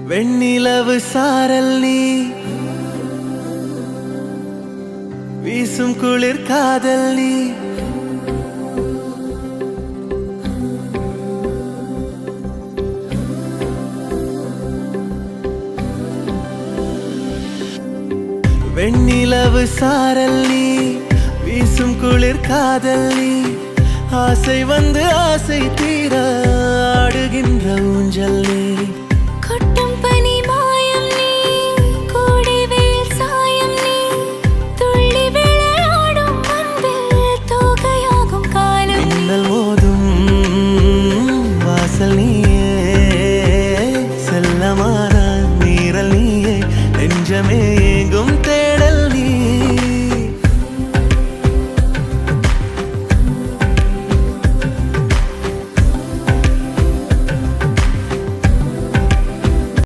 வெண்ணிலவு சாரல் நீ வீசும் குளிர் காதல் நீ வெண்ணிலவு சாரல் நீ வீசும் குளிர் காதல் நீ ஆசை வந்து ஆசை தீர ஆடுகின்ற ஊஞ்சல் நீ கொட்டும் பனி மாயம் நீ கோடை வெயில் சாயம் நீ துள்ளி விளையாடும் அன்பில் தோகையாகும் காலம் நீ மின்னல் மோதும் வாசல் நீயே செல்லமான நீரல் நீயே நெஞ்சமே